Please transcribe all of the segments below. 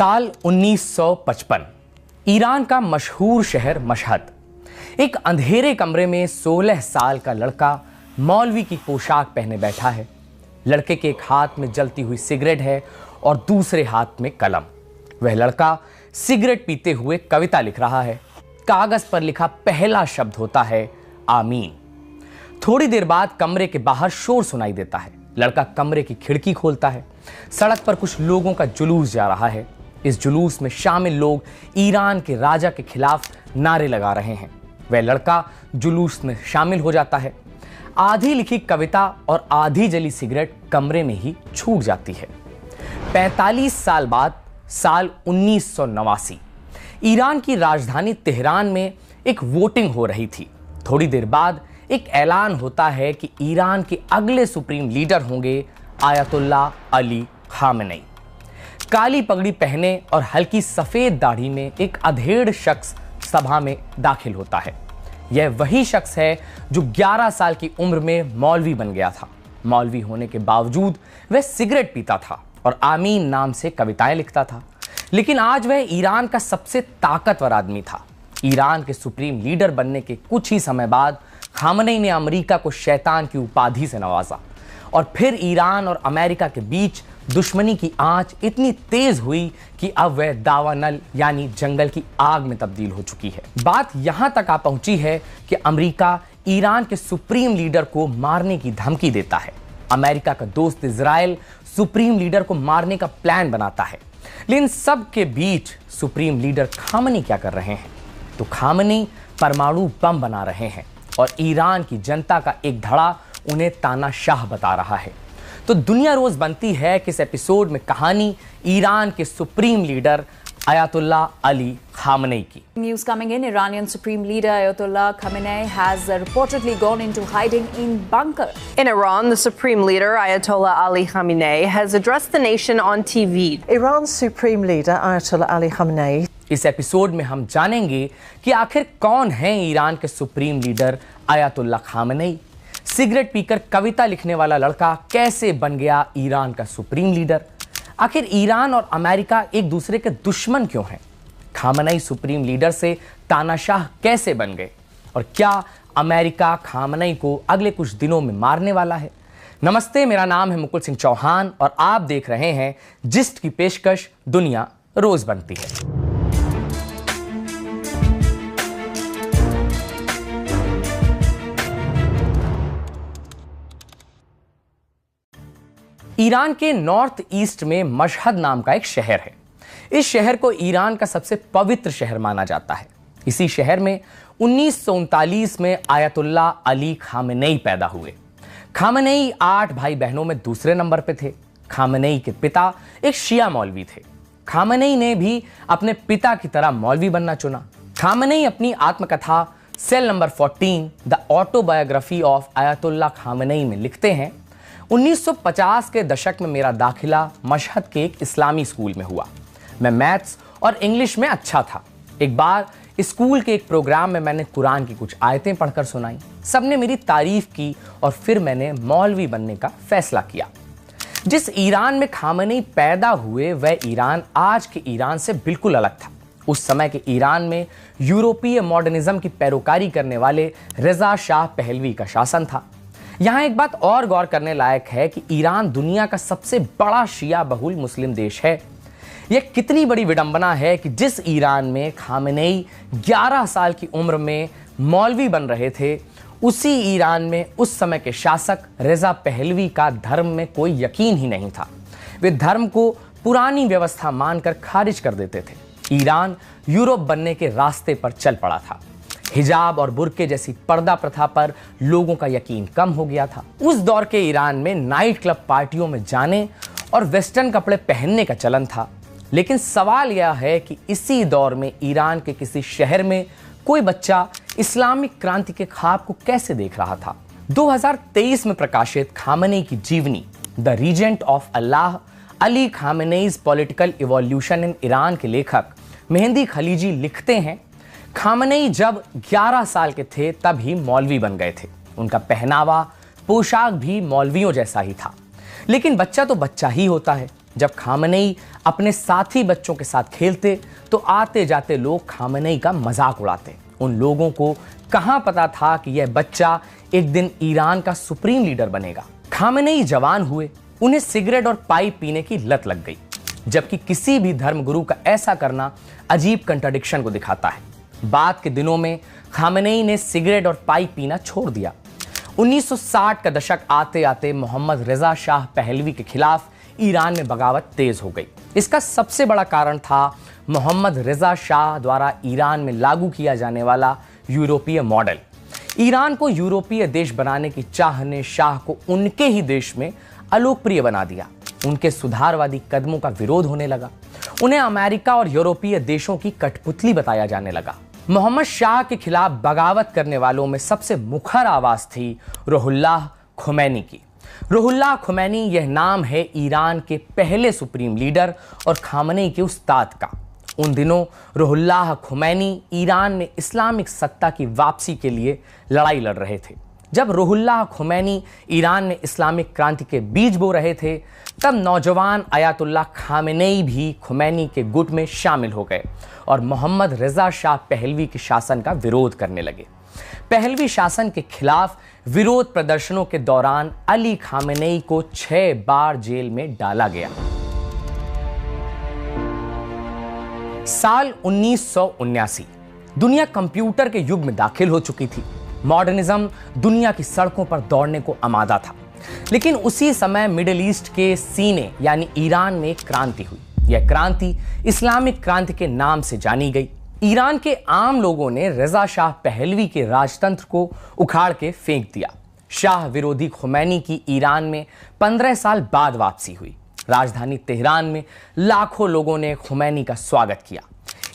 साल 1955 ईरान का मशहूर शहर मशहद। एक अंधेरे कमरे में 16 साल का लड़का मौलवी की पोशाक पहने बैठा है। लड़के के एक हाथ में जलती हुई सिगरेट है और दूसरे हाथ में कलम। वह लड़का सिगरेट पीते हुए कविता लिख रहा है। कागज पर लिखा पहला शब्द होता है आमीन। थोड़ी देर बाद कमरे के बाहर शोर सुनाई देता है। लड़का कमरे की खिड़की खोलता है। सड़क पर कुछ लोगों का जुलूस जा रहा है। इस जुलूस में शामिल लोग ईरान के राजा के खिलाफ नारे लगा रहे हैं। वह लड़का जुलूस में शामिल हो जाता है। आधी लिखी कविता और आधी जली सिगरेट कमरे में ही छूट जाती है। 45 साल बाद साल 1989 ईरान की राजधानी तेहरान में एक वोटिंग हो रही थी। थोड़ी देर बाद एक ऐलान होता है कि ईरान के अगले सुप्रीम लीडर होंगे आयतुल्लाह अली खामेनेई। काली पगड़ी पहने और हल्की सफेद दाढ़ी में एक अधेड़ शख्स सभा में दाखिल होता है। यह वही शख्स है जो 11 साल की उम्र में मौलवी बन गया था। मौलवी होने के बावजूद वह सिगरेट पीता था और आमीन नाम से कविताएं लिखता था। लेकिन आज वह ईरान का सबसे ताकतवर आदमी था। ईरान के सुप्रीम लीडर बनने के कुछ ही समय बाद खामेनेई ने अमेरिका को शैतान की उपाधि से नवाजा और फिर ईरान और अमेरिका के बीच दुश्मनी की आंच इतनी तेज हुई कि अब वह दावानल यानी जंगल की आग में तब्दील हो चुकी है। बात यहां तक आ पहुंची है कि अमेरिका ईरान के सुप्रीम लीडर को मारने की धमकी देता है। अमेरिका का दोस्त इजराइल सुप्रीम लीडर को मारने का प्लान बनाता है। लेकिन सब के बीच सुप्रीम लीडर खामेनेई क्या कर रहे हैं? तो खामेनेई परमाणु बम बना रहे हैं और ईरान की जनता का एक धड़ा उन्हें तानाशाह बता रहा है। तो दुनिया रोज बनती है कि इस एपिसोड में कहानी ईरान के supreme leader Ayatollah Ali Khamenei की। News coming in, Iranian Supreme Leader Ayatollah Khamenei has reportedly gone into hiding in bunker. In Iran, the Supreme Leader Ayatollah Ali Khamenei has addressed the nation on TV. Iran's Supreme Leader Ayatollah Ali Khamenei. इस episode में हम जानेंगे कि आखिर कौन है Iran के supreme leader Ayatollah Khamenei. Cigarette पीकर कविता लिखने वाला लड़का कैसे बन गया ईरान का सुप्रीम लीडर? आखिर ईरान और अमेरिका एक दूसरे के दुश्मन क्यों हैं? खामेनेई सुप्रीम लीडर से तानाशाह कैसे बन गए? और क्या अमेरिका खामेनेई को अगले कुछ दिनों में मारने वाला है? नमस्ते, मेरा नाम है मुकुल सिंह चौहान और आप देख रहे हैं जिस्ट की पेशकश दुनिया रोज बनती है। ईरान के नॉर्थ ईस्ट में मशहद नाम का एक शहर है। इस शहर को ईरान का सबसे पवित्र शहर माना जाता है। इसी शहर में 1939 में आयतुल्लाह अली खामेनेई पैदा हुए। खामेनेई 8 भाई बहनों में दूसरे नंबर पे थे। खामेनेई के पिता एक शिया मौलवी थे। खामेनेई ने भी अपने पिता की तरह मौलवी बनना चुना। खामेनेई अपनी आत्मकथा cell number 14 the autobiography of Ayatollah Khamenei में लिखते हैं, 1950 के दशक में मेरा दाखिला मशहद के एक इस्लामी स्कूल में हुआ। मैं मैथ्स और इंग्लिश में अच्छा था। एक बार स्कूल के एक प्रोग्राम में मैंने कुरान की कुछ आयतें पढ़कर सुनाई। सबने मेरी तारीफ की और फिर मैंने मौलवी बनने का फैसला किया। जिस ईरान में खामेनेई पैदा हुए वह ईरान आज के ईरान से बिल्कुल अलग था। उस समय के ईरान में यूरोपीय मॉडर्निज्म की पैरोकारी करने वाले रजा शाह पहलवी का शासन था। यहाँ एक बात और गौर करने लायक है कि ईरान दुनिया का सबसे बड़ा शिया बहुल मुस्लिम देश है। यह कितनी बड़ी विडंबना है कि जिस ईरान में खामेनेई 11 साल की उम्र में मौलवी बन रहे थे, उसी ईरान में उस समय के शासक रजा पहलवी का धर्म में कोई यकीन ही नहीं था। वे धर्म को पुरानी व्यवस्था मानकर खारिज कर देते थे। ईरान यूरोप बनने के रास्ते पर चल पड़ा था। हिजाब और बुर्के जैसी पर्दा प्रथा पर लोगों का यकीन कम हो गया था। उस दौर के ईरान में नाइट क्लब पार्टियों में जाने और वेस्टर्न कपड़े पहनने का चलन था। लेकिन सवाल यह है कि इसी दौर में ईरान के किसी शहर में कोई बच्चा इस्लामिक क्रांति के ख्वाब को कैसे देख रहा था? 2023 में प्रकाशित खामेनेई की जीवनी the regent of Allah Ali Khamenei's political evolution in Iran के लेखक मेहंदी खलीजी लिखते हैं, खामेनेई जब 11 साल के थे तब ही मौलवी बन गए थे। उनका पहनावा पोशाक भी मौलवियों जैसा ही था। लेकिन बच्चा तो बच्चा ही होता है। जब खामनेई अपने साथी बच्चों के साथ खेलते तो आते जाते लोग खामनेई का मजाक उड़ाते। उन लोगों को कहां पता था कि यह बच्चा एक दिन ईरान का सुप्रीम लीडर बनेगा। खामनेई जवान हुए, उन्हें सिगरेट और पाइप पीने की लत लग गई, जबकि किसी भी धर्मगुरु का ऐसा करना अजीब कंट्राडिक्शन को दिखाता है। बाद के दिनों में खामनेई ने सिगरेट और पाइप पीना छोड़ दिया। 1960 का दशक आते आते मोहम्मद रिजा शाह पहलवी के खिलाफ ईरान में बगावत तेज हो गई। इसका सबसे बड़ा कारण था मोहम्मद रिजा शाह द्वारा ईरान में लागू किया जाने वाला यूरोपीय मॉडल। ईरान को यूरोपीय देश बनाने की चाह ने शाह को उनके ही देश में अलोकप्रिय बना दिया। उनके सुधारवादी कदमों का विरोध होने लगा। उन्हें अमेरिका और यूरोपीय देशों की कठपुतली बताया जाने लगा। मोहम्मद शाह के खिलाफ बगावत करने वालों में सबसे मुखर आवाज थी रुहुल्लाह खुमैनी की। रुहुल्लाह खुमैनी यह नाम है ईरान के पहले सुप्रीम लीडर और खामनेई के उस्ताद का। उन दिनों रुहुल्लाह खुमैनी ईरान में इस्लामिक सत्ता की वापसी के लिए लड़ाई लड़ रहे थे। जब रुहुल्लाह खुमैनी ईरान में इस्लामिक क्रांति के बीज बो रहे थे, तब नौजवान आयतुल्लाह खामेनेई भी खुमैनी के गुट में शामिल हो गए और मोहम्मद रिजा शाह पहलवी के शासन का विरोध करने लगे। पहलवी शासन के खिलाफ विरोध प्रदर्शनों के दौरान अली खामेनेई को 6 बार जेल में डाला गया। साल 1979 दुनिया कंप्यूटर के युग में दाखिल हो चुकी थी। मॉडर्निज्म दुनिया की सड़कों पर दौड़ने को आमादा था। लेकिन उसी समय मिडिल ईस्ट के सीने यानी ईरान में एक क्रांति हुई। यह क्रांति इस्लामिक क्रांति के नाम से जानी गई। ईरान के आम लोगों ने रिजा शाह पहलवी के राजतंत्र को उखाड़ के फेंक दिया। शाह विरोधी खुमैनी की ईरान में 15 साल बाद वापसी हुई। राजधानी तेहरान में लाखों लोगों ने खुमैनी का स्वागत किया।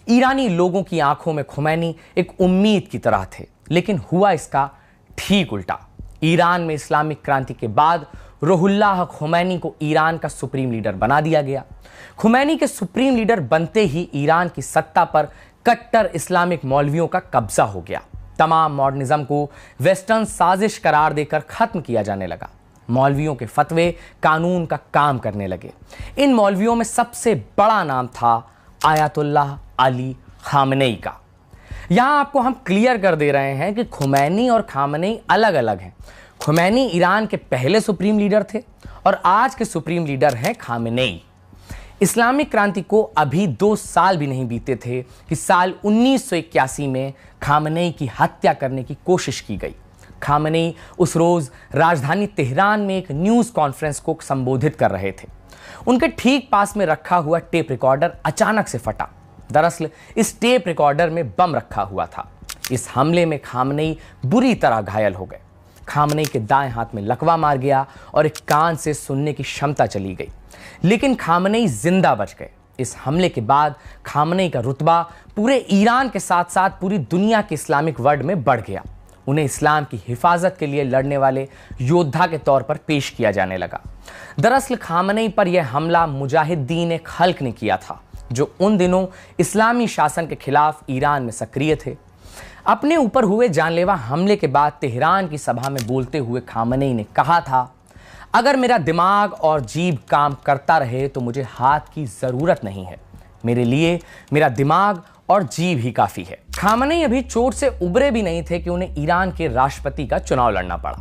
ईरानी लोगों की आंखों में खुमैनी एक उम्मीद की तरह थे, लेकिन हुआ इसका ठीक उल्टा। ईरान में इस्लामिक क्रांति के बाद रुहुल्लाह खुमैनी को ईरान का सुप्रीम लीडर बना दिया गया। खुमैनी के सुप्रीम लीडर बनते ही ईरान की सत्ता पर कट्टर इस्लामिक मौलवियों का कब्जा हो गया। तमाम मॉडर्निज्म को वेस्टर्न साजिश करार देकर खत्म किया जाने लगा। मौलवियों के फतवे कानून का काम करने लगे। इन मौलवियों में सबसे बड़ा नाम था आयतुल्लाह अली खामेनेई का। यहां आपको हम क्लियर कर दे रहे हैं कि खुमैनी और खामेनेई अलग अलग हैं। खुमैनी ईरान के पहले सुप्रीम लीडर थे और आज के सुप्रीम लीडर हैं खामेनेई। इस्लामिक क्रांति को अभी 2 साल भी नहीं बीते थे कि साल 1981 में खामेनेई की हत्या करने की कोशिश की गई। खामेनेई उस रोज राजधानी तेहरान में एक न्यूज कॉन्फ्रेंस को संबोधित कर रहे थे। उनके ठीक पास में रखा हुआ टेप रिकॉर्डर अचानक से फटा। दरअसल इस टेप रिकॉर्डर में बम रखा हुआ था। इस हमले में खामेनेई बुरी तरह घायल हो गए। खामेनेई के दाएं हाथ में लकवा मार गया और एक कान से सुनने की क्षमता चली गई, लेकिन खामेनेई जिंदा बच गए। इस हमले के बाद खामेनेई का रुतबा पूरे ईरान के साथ साथ पूरी दुनिया के इस्लामिक वर्ल्ड में बढ़ गया। उन्हें इस्लाम की हिफाजत के लिए लड़ने वाले योद्धा के तौर पर पेश किया जाने लगा। दरअसल खामेनेई पर यह हमला मुजाहिदीन खल्क ने किया था, जो उन दिनों इस्लामी शासन के खिलाफ ईरान में सक्रिय थे। अपने ऊपर हुए जानलेवा हमले के बाद तेहरान की सभा में बोलते हुए खामेनेई ने कहा था, अगर मेरा दिमाग और जीभ काम करता रहे तो मुझे हाथ की जरूरत नहीं है। मेरे लिए मेरा दिमाग और जीभ ही काफी है। खामेनेई अभी चोट से उबरे भी नहीं थे कि उन्हें ईरान के राष्ट्रपति का चुनाव लड़ना पड़ा।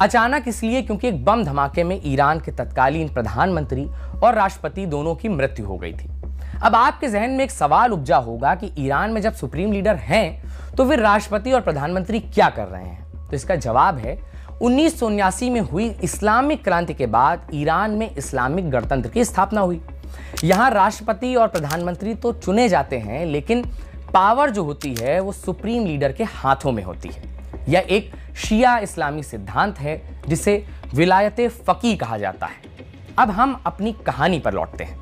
अचानक इसलिए क्योंकि एक बम धमाके में ईरान के तत्कालीन प्रधानमंत्री और राष्ट्रपति दोनों की मृत्यु हो गई थी। अब आपके जहन में एक सवाल उपजा होगा कि ईरान में जब सुप्रीम लीडर हैं तो फिर राष्ट्रपति और प्रधानमंत्री क्या कर रहे हैं? तो इसका जवाब है 1979 में हुई इस्लामिक क्रांति के बाद ईरान में इस्लामिक गणतंत्र की स्थापना हुई। यहां राष्ट्रपति और प्रधानमंत्री तो चुने जाते हैं, लेकिन पावर जो होती है वो सुप्रीम लीडर के हाथों में होती है। यह एक शिया इस्लामी सिद्धांत है जिसे विलायत फकीह कहा जाता है। अब हम अपनी कहानी पर लौटते हैं।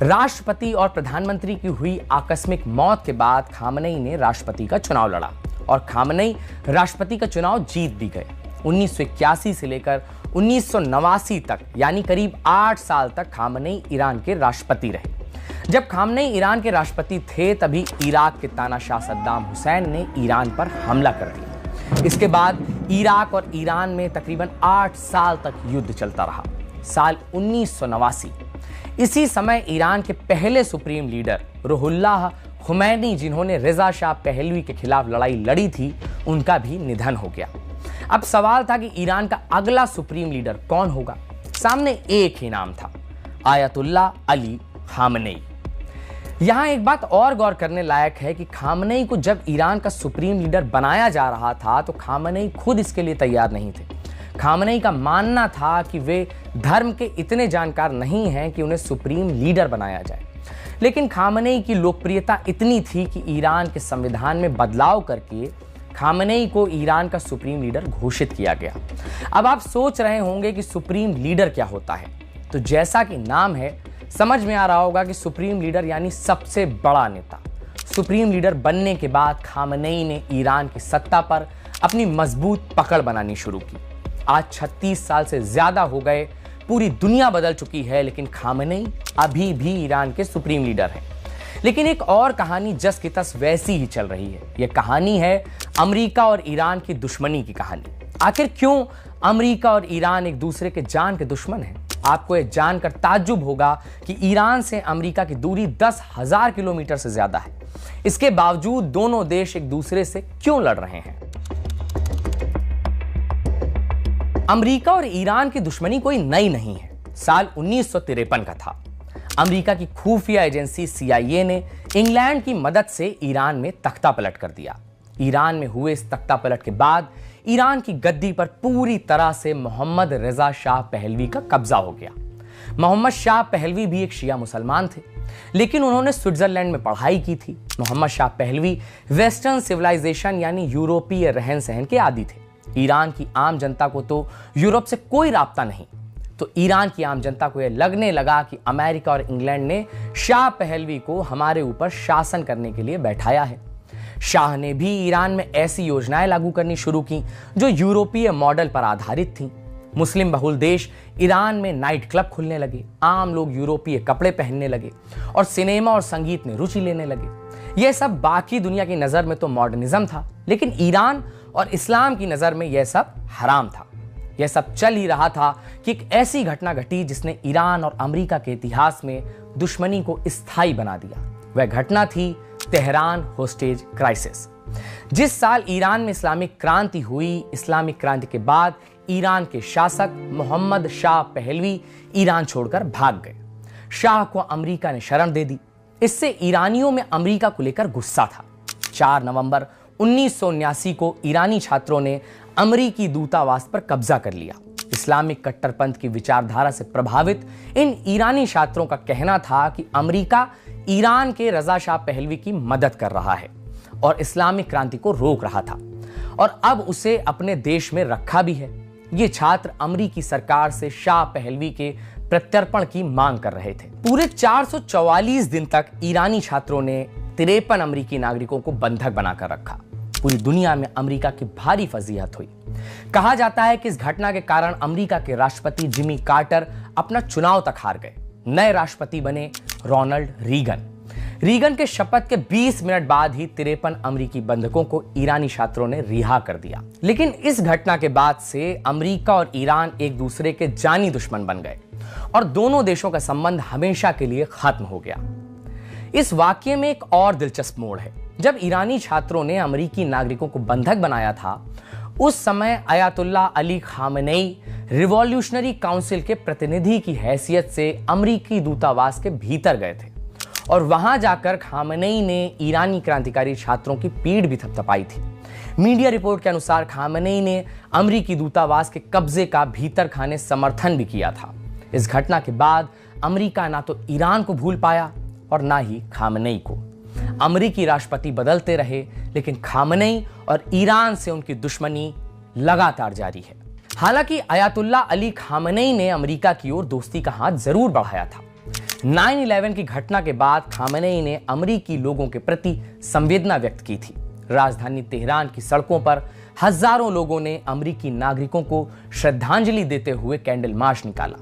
राष्ट्रपति और प्रधानमंत्री की हुई आकस्मिक मौत के बाद खामेनेई ने राष्ट्रपति का चुनाव लड़ा और खामेनेई राष्ट्रपति का चुनाव जीत भी गए। 1981 से लेकर 1989 तक यानी करीब 8 साल तक खामेनेई ईरान के राष्ट्रपति रहे। जब खामेनेई ईरान के राष्ट्रपति थे तभी इराक के तानाशाह सद्दाम हुसैन ने ईरान पर हमला कर दिया। इसके बाद इराक और ईरान में तकरीबन 8 साल तक युद्ध चलता रहा। साल 1989 इसी समय ईरान के पहले सुप्रीम लीडर रुहुल्लाह खुमैनी, जिन्होंने रिजा शाह पहलवी के खिलाफ लड़ाई लड़ी थी, उनका भी निधन हो गया। अब सवाल था कि ईरान का अगला सुप्रीम लीडर कौन होगा। सामने एक ही नाम था, आयतुल्लाह अली खामनेई। यहां एक बात और गौर करने लायक है कि खामनेई को जब ईरान का सुप्रीम लीडर बनाया जा रहा था तो खामनेई खुद इसके लिए तैयार नहीं थे। खामनेई का मानना था कि वे धर्म के इतने जानकार नहीं हैं कि उन्हें सुप्रीम लीडर बनाया जाए। लेकिन खामनेई की लोकप्रियता इतनी थी कि ईरान के संविधान में बदलाव करके खामनेई को ईरान का सुप्रीम लीडर घोषित किया गया। अब आप सोच रहे होंगे कि सुप्रीम लीडर क्या होता है, तो जैसा कि नाम है समझ में आ रहा होगा कि सुप्रीम लीडर यानी सबसे बड़ा नेता। सुप्रीम लीडर बनने के बाद खामनेई ने ईरान की सत्ता पर अपनी मजबूत पकड़ बनानी शुरू की। आज 36 साल से ज्यादा हो गए, पूरी दुनिया बदल चुकी है, लेकिन खामनेई अभी भी ईरान के सुप्रीम लीडर हैं। लेकिन एक और कहानी जस की तस वैसी ही चल रही है। यह कहानी है अमेरिका और ईरान की दुश्मनी की कहानी। आखिर क्यों अमेरिका और ईरान एक दूसरे के जान के दुश्मन हैं? आपको यह जानकर ताज्जुब होगा कि ईरान से अमेरिका की दूरी 10,000 किलोमीटर से ज्यादा है। इसके बावजूद दोनों देश एक दूसरे से क्यों लड़ रहे हैं? अमेरिका और ईरान की दुश्मनी कोई नई नहीं है। साल 1953 का था। अमेरिका की खुफिया एजेंसी CIA ने इंग्लैंड की मदद से ईरान में तख्ता पलट कर दिया। ईरान में हुए इस तख्ता पलट के बाद ईरान की गद्दी पर पूरी तरह से मोहम्मद रजा शाह पहलवी का कब्जा हो गया। मोहम्मद शाह पहलवी भी एक शिया मुसलमान थे, लेकिन उन्होंने स्विट्जरलैंड में पढ़ाई की थी। Mohammad Shah Pahlavi western civilisation यानी यूरोपीय रहन सहन के आदी थे। ईरान की आम जनता को तो यूरोप से कोई राब्ता नहीं, तो ईरान की आम जनता को यह लगने लगा कि अमेरिका और इंग्लैंड ने शाह पहलवी को हमारे ऊपर शासन करने के लिए बैठाया है। शाह ने भी ईरान में ऐसी योजनाएं लागू करनी शुरू की जो यूरोपीय मॉडल पर आधारित थीं। मुस्लिम बहुल देश ईरान में नाइट क्लब खुलने लगे, आम लोग यूरोपीय कपड़े पहनने लगे और सिनेमा और संगीत में रुचि लेने लगे। यह सब बाकी दुनिया की नजर में तो मॉडर्निज्म था, लेकिन ईरान और इस्लाम की नजर में यह सब हराम था। यह सब चल ही रहा था कि एक ऐसी घटना घटी जिसने ईरान और अमेरिका के इतिहास में दुश्मनी को स्थायी बना दिया। वह घटना थी तेहरान होस्टेज क्राइसिस। जिस साल ईरान में इस्लामिक क्रांति हुई, इस्लामिक क्रांति के बाद ईरान के शासक मोहम्मद शाह पहलवी ईरान छोड़कर भाग गए। शाह को अमेरिका ने शरण दे दी। इससे ईरानियों में अमेरिका को लेकर गुस्सा था। 4 नवंबर 1979 को ईरानी छात्रों ने अमेरिकी दूतावास पर कब्जा कर लिया। इस्लामिक कट्टरपंथ की विचारधारा से प्रभावित इन ईरानी छात्रों का कहना था कि अमेरिका ईरान के रजा शाह पहलवी की मदद कर रहा है और इस्लामिक क्रांति को रोक रहा था, और अब उसे अपने देश में रखा भी है। ये छात्र अमेरिकी सरकार से शाह पहलवी के प्रत्यर्पण की मांग कर रहे थे। पूरे 444 दिन तक ईरानी छात्रों ने 53 अमेरिकी नागरिकों को बंधक बनाकर रखा। पूरी दुनिया में अमेरिका की भारी फजीहत हुई। कहा जाता है कि इस घटना के कारण अमेरिका के राष्ट्रपति जिमी कार्टर अपना चुनाव तक हार गए। नए राष्ट्रपति बने रोनाल्ड रीगन। रीगन के शपथ के 20 मिनट बाद ही 53 अमेरिकी बंधकों को ईरानी छात्रों ने रिहा कर दिया। लेकिन इस घटना के बाद से अमेरिका और ईरान एक दूसरे के जानी दुश्मन बन गए और दोनों देशों का संबंध हमेशा के लिए खत्म हो गया। इस वाकये में एक और दिलचस्प मोड़ है। जब ईरानी छात्रों ने अमेरिकी नागरिकों को बंधक बनाया था, उस समय Ayatollah Ali Khamenei revolutionary council के प्रतिनिधि की हैसियत से अमेरिकी दूतावास के भीतर गए थे और वहां जाकर खामनेई ने ईरानी क्रांतिकारी छात्रों की पीठ भी थपथपाई थी। मीडिया रिपोर्ट के अनुसार खामनेई ने अमेरिकी दूतावास के कब्जे का भीतर खाने समर्थन भी किया था। इस घटना के बाद अमेरिका ना तो ईरान को भूल पाया और ना ही खामनेई को। अमेरिकी राष्ट्रपति बदलते रहे, लेकिन खामनेई और ईरान से उनकी दुश्मनी लगातार जारी है। हालांकि आयतुल्लाह अली खामनेई ने अमेरिका की ओर दोस्ती का हाथ जरूर बढ़ाया था। 9/11 की घटना के बाद खामनेई ने अमेरिकी लोगों के प्रति संवेदना व्यक्त की थी। राजधानी तेहरान की सड़कों पर हजारों लोगों ने अमेरिकी नागरिकों को श्रद्धांजलि देते हुए कैंडल मार्च निकाला।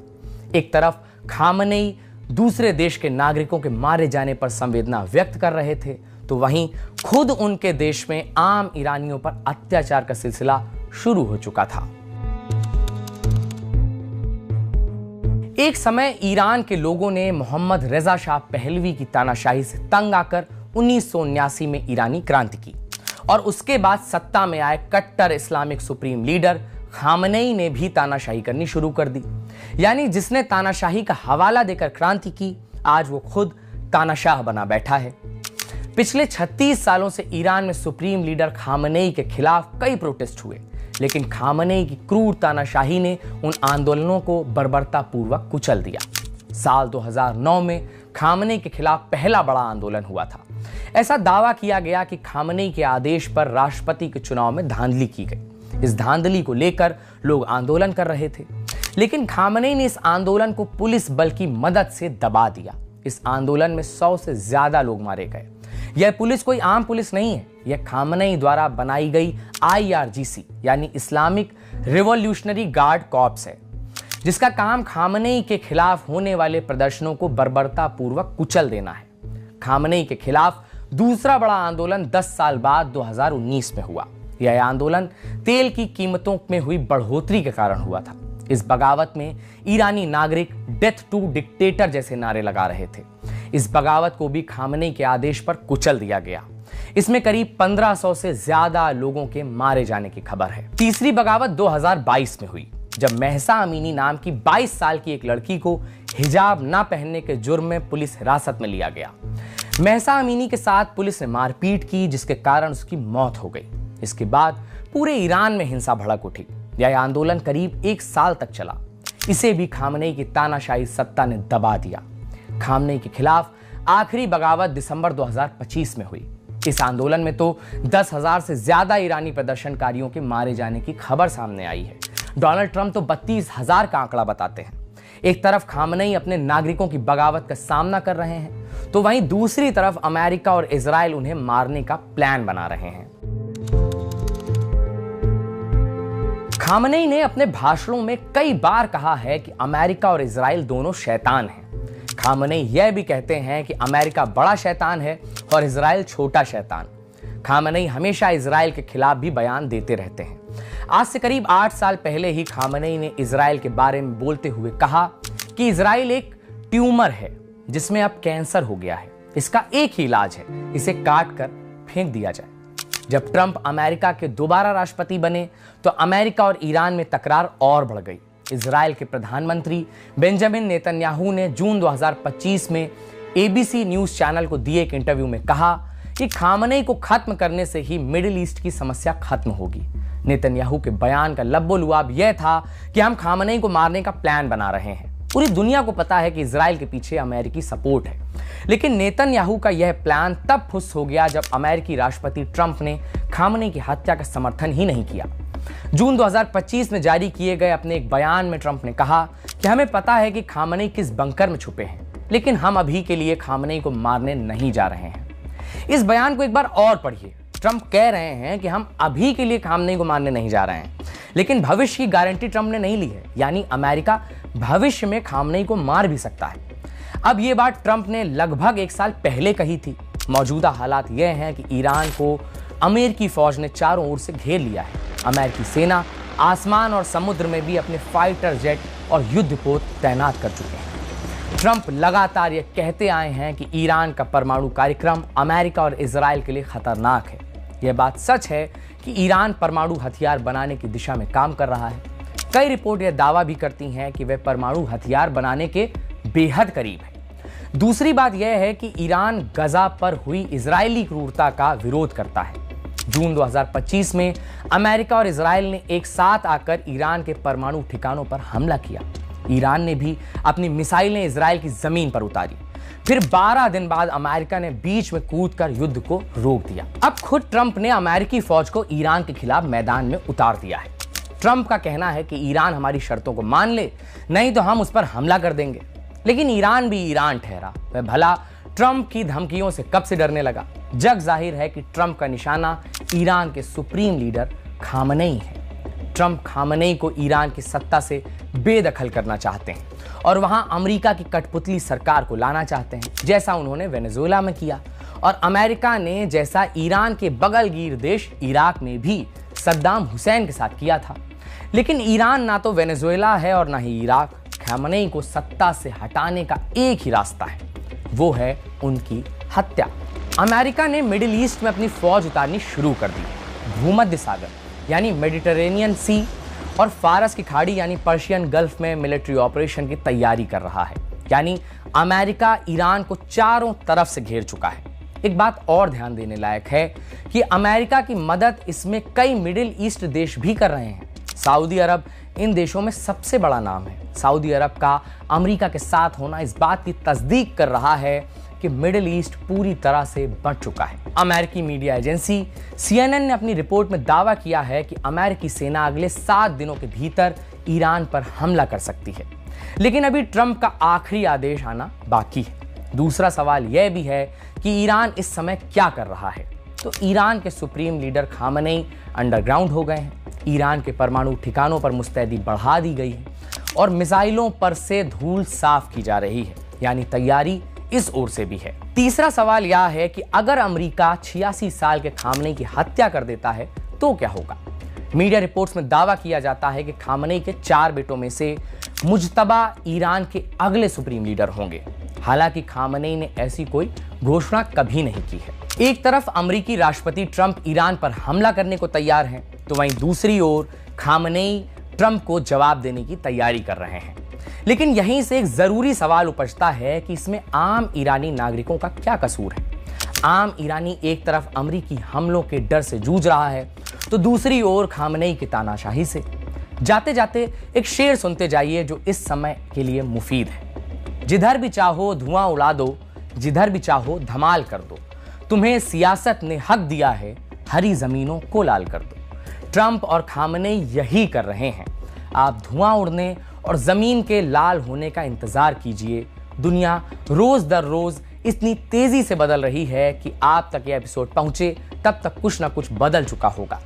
एक तरफ खामनेई दूसरे देश के नागरिकों के मारे जाने पर संवेदना व्यक्त कर रहे थे, तो वहीं खुद उनके देश में आम ईरानियों पर अत्याचार का सिलसिला शुरू हो चुका था। एक समय ईरान के लोगों ने मोहम्मद रजा शाह पहलवी की तानाशाही से तंग आकर 1979 में ईरानी क्रांति की और उसके बाद सत्ता में आए कट्टर इस्लामिक सुप्रीम लीडर खामनेई ने भी तानाशाही करनी शुरू कर दी। यानी जिसने तानाशाही का हवाला देकर क्रांति की, आज वो खुद तानाशाह बना बैठा है। पिछले 36 सालों से ईरान में सुप्रीम लीडर खामनेई के खिलाफ कई प्रोटेस्ट हुए, लेकिन खामनेई की क्रूर तानाशाही ने उन आंदोलनों को बर्बरतापूर्वक कुचल दिया। साल 2009 में खामनेई के खिलाफ पहला बड़ा आंदोलन हुआ था। ऐसा दावा किया गया कि खामनेई के आदेश पर राष्ट्रपति के चुनाव में धांधली की गई। इस धांधली को लेकर लोग आंदोलन कर रहे थे, लेकिन खामनेई ने इस आंदोलन को पुलिस बल की मदद से दबा दिया। इस आंदोलन में 100 से ज्यादा लोग मारे गए। यह पुलिस कोई आम पुलिस नहीं है, यह खामनेई द्वारा बनाई गई IRGC यानी इस्लामिक रिवॉल्यूशनरी गार्ड कॉर्प्स है, जिसका काम खामनेई के खिलाफ होने वाले प्रदर्शनों को बर्बरतापूर्वक कुचल देना है। खामनेई के खिलाफ दूसरा बड़ा आंदोलन 10 साल बाद 2019 में हुआ। यह आंदोलन तेल की कीमतों में हुई बढ़ोतरी के कारण हुआ था। इस बगावत में ईरानी नागरिक डेथ टू डिक्टेटर जैसे नारे लगा रहे थे। इस बगावत को भी खामनेई के आदेश पर कुचल दिया गया। इसमें करीब 1500 से ज्यादा लोगों के मारे जाने की खबर है। तीसरी बगावत 2022 में हुई, जब महसा अमीनी नाम की 22 साल की एक लड़की को हिजाब न पहनने के जुर्म में पुलिस हिरासत में लिया गया। महसा अमीनी के साथ पुलिस ने मारपीट की, जिसके कारण उसकी मौत हो गई। इसके बाद पूरे ईरान में हिंसा भड़क उठी। यह आंदोलन करीब 1 साल तक चला। इसे भी खामनेई की तानाशाही सत्ता ने दबा दिया। खामनेई के खिलाफ आखिरी बगावत दिसंबर 2025 में हुई। इस आंदोलन में तो 10,000 से ज्यादा ईरानी प्रदर्शनकारियों के मारे जाने की खबर सामने आई है। डोनाल्ड ट्रंप तो 32,000 का आंकड़ा बताते हैं। एक तरफ खामनेई अपने नागरिकों की बगावत का सामना कर रहे हैं, तो वहीं दूसरी तरफ अमेरिका और इजराइल उन्हें मारने का प्लान बना रहे हैं। खामनेई ने अपने भाषणों में कई बार कहा है कि अमेरिका और इजराइल दोनों शैतान हैं। खामनेई यह भी कहते हैं कि अमेरिका बड़ा शैतान है और इजराइल छोटा शैतान। खामनेई हमेशा इजराइल के खिलाफ भी बयान देते रहते हैं। आज से करीब 8 साल पहले ही खामनेई ने इजराइल के बारे में बोलते हुए कहा कि इजराइल एक ट्यूमर है जिसमें अब कैंसर हो गया है। इसका एक ही इलाज है, इसे काट कर फेंक दिया जाए। जब ट्रंप अमेरिका के दोबारा राष्ट्रपति बने तो अमेरिका और ईरान में तकरार और बढ़ गई। इजराइल के प्रधानमंत्री बेंजामिन नेतन्याहू ने जून 2025 में ABC न्यूज चैनल को दिए एक इंटरव्यू में कहा कि खामनेई को खत्म करने से ही मिडिल ईस्ट की समस्या खत्म होगी। नेतन्याहू के बयान का लब्बो-लुआब यह था कि हम खामनेई को मारने का प्लान बना रहे हैं। पूरी दुनिया को पता है कि इजराइल के पीछे अमेरिकी सपोर्ट है, लेकिन नेतन्याहू का यह प्लान तब फुस हो गया जब अमेरिकी राष्ट्रपति ट्रंप ने खामनेई की हत्या का समर्थन ही नहीं किया। जून 2025 में जारी किए गए अपने एक बयान में ट्रंप ने कहा कि हमें पता है कि खामनेई किस बंकर में छुपे हैं, लेकिन हम अभी के लिए खामनेई को मारने नहीं जा रहे हैं। इस बयान को एक बार और पढ़िए। ट्रंप कह रहे हैं कि हम अभी के लिए खामनेई को मारने नहीं जा रहे हैं, लेकिन भविष्य की गारंटी ट्रंप ने नहीं ली है, यानी अमेरिका भविष्य में खामनेई को मार भी सकता है। अब ये बात ट्रंप ने लगभग 1 साल पहले कही थी। मौजूदा हालात यह हैं कि ईरान को अमेरिकी फौज ने चारों ओर से घेर लिया है। अमेरिकी सेना आसमान और समुद्र में भी अपने फाइटर जेट और युद्धपोत तैनात कर चुके हैं। ट्रंप लगातार ये कहते आए हैं कि ईरान का परमाणु कार्यक्रम अमेरिका और इजराइल के लिए खतरनाक है। यह बात सच है कि ईरान परमाणु हथियार बनाने की दिशा में काम कर रहा है। कई रिपोर्ट यह दावा भी करती हैं कि वह परमाणु हथियार बनाने के बेहद करीब है। दूसरी बात यह है कि ईरान गजा पर हुई इजरायली क्रूरता का विरोध करता है। जून 2025 में अमेरिका और इजराइल ने एक साथ आकर ईरान के परमाणु ठिकानों पर हमला किया। ईरान ने भी अपनी मिसाइलें इजराइल की जमीन पर उतारी। फिर 12 दिन बाद अमेरिका ने बीच में कूदकर युद्ध को रोक दिया। अब खुद ट्रंप ने अमेरिकी फौज को ईरान के खिलाफ मैदान में उतार दिया है। ट्रंप का कहना है कि ईरान हमारी शर्तों को मान ले, नहीं तो हम उस पर हमला कर देंगे। लेकिन ईरान भी ईरान ठहरा। वह भला ट्रंप की धमकियों से कब से डरने लगा। जग जाहिर है कि ट्रंप का निशाना ईरान के सुप्रीम लीडर खामनेई है। ट्रंप खामनेई को ईरान की सत्ता से बेदखल करना चाहते हैं और वहां अमेरिका की कठपुतली सरकार को लाना चाहते हैं, जैसा उन्होंने वेनेजुएला में किया और अमेरिका ने जैसा ईरान के बगलगीर देश इराक में भी सद्दाम हुसैन के साथ किया था। लेकिन ईरान ना तो वेनेजुएला है और ना ही इराक। खामेनेई को सत्ता से हटाने का एक ही रास्ता है, वो है उनकी हत्या। अमेरिका ने मिडिल ईस्ट में अपनी फौज उतारनी शुरू कर दी। भूमध्य सागर यानी मेडिटरेनियन सी और फारस की खाड़ी यानी पर्शियन गल्फ में मिलिट्री ऑपरेशन की तैयारी कर रहा है। यानी अमेरिका ईरान को चारों तरफ से घेर चुका है। एक बात और ध्यान देने लायक है कि अमेरिका की मदद इसमें कई मिडिल ईस्ट देश भी कर रहे हैं। सऊदी अरब इन देशों में सबसे बड़ा नाम है। सऊदी अरब का अमेरिका के साथ होना इस बात की तस्दीक कर रहा है कि मिडिल ईस्ट पूरी तरह से बंट चुका है। अमेरिकी मीडिया एजेंसी CNN ने अपनी रिपोर्ट में दावा किया है कि अमेरिकी सेना अगले 7 दिनों के भीतर ईरान पर हमला कर सकती है। लेकिन अभी ट्रंप का आखिरी आदेश आना बाकी है। दूसरा सवाल यह भी है कि ईरान इस समय क्या कर रहा है। तो ईरान के सुप्रीम लीडर खामेनेई अंडरग्राउंड हो गए हैं। ईरान के परमाणु ठिकानों पर मुस्तैदी बढ़ा दी गई है और मिसाइलों पर से धूल साफ की जा रही है, यानी तैयारी इस ओर से भी है। तीसरा सवाल यह है कि अगर अमेरिका 86 साल के खामेनेई की हत्या कर देता है तो क्या होगा। मीडिया रिपोर्ट्स में दावा किया जाता है कि खामेनेई के 4 बेटों में से मुज्तबा ईरान के अगले सुप्रीम लीडर होंगे। हालांकि खामेनेई ने ऐसी कोई घोषणा कभी नहीं की है। एक तरफ अमेरिकी राष्ट्रपति ट्रंप ईरान पर हमला करने को तैयार हैं, तो वहीं दूसरी ओर खामेनेई ट्रंप को जवाब देने की तैयारी कर रहे हैं। लेकिन यहीं से एक जरूरी सवाल उपजता है कि इसमें आम ईरानी नागरिकों का क्या कसूर है। आम ईरानी एक तरफ अमेरिकी हमलों के डर से जूझ रहा है, तो दूसरी ओर खामेनेई की तानाशाही से। जाते जाते एक शेर सुनते जाइए जो इस समय के लिए मुफीद है। जिधर भी चाहो धुआं उड़ा दो, जिधर भी चाहो धमाल कर दो, तुम्हें सियासत ने हक दिया है, हरी जमीनों को लाल कर दो। ट्रंप और खामेनेई यही कर रहे हैं। आप धुआं उड़ने और जमीन के लाल होने का इंतजार कीजिए। दुनिया रोज दर रोज इतनी तेजी से बदल रही है कि आप तक यह एपिसोड पहुंचे तब तक कुछ ना कुछ बदल चुका होगा।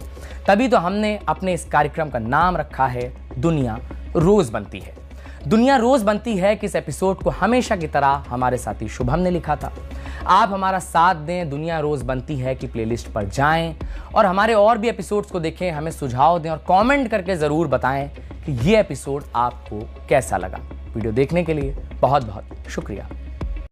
तभी तो हमने अपने इस कार्यक्रम का नाम रखा है दुनिया रोज बनती है। दुनिया रोज बनती है कि इस एपिसोड को हमेशा की तरह हमारे साथी शुभम ने लिखा था। आप हमारा साथ दें, दुनिया रोज बनती है कि प्लेलिस्ट पर जाएं और हमारे और भी एपिसोड्स को देखें, हमें सुझाव दें और कमेंट करके जरूर बताएं कि ये एपिसोड आपको कैसा लगा। वीडियो देखने के लिए बहुत बहुत शुक्रिया।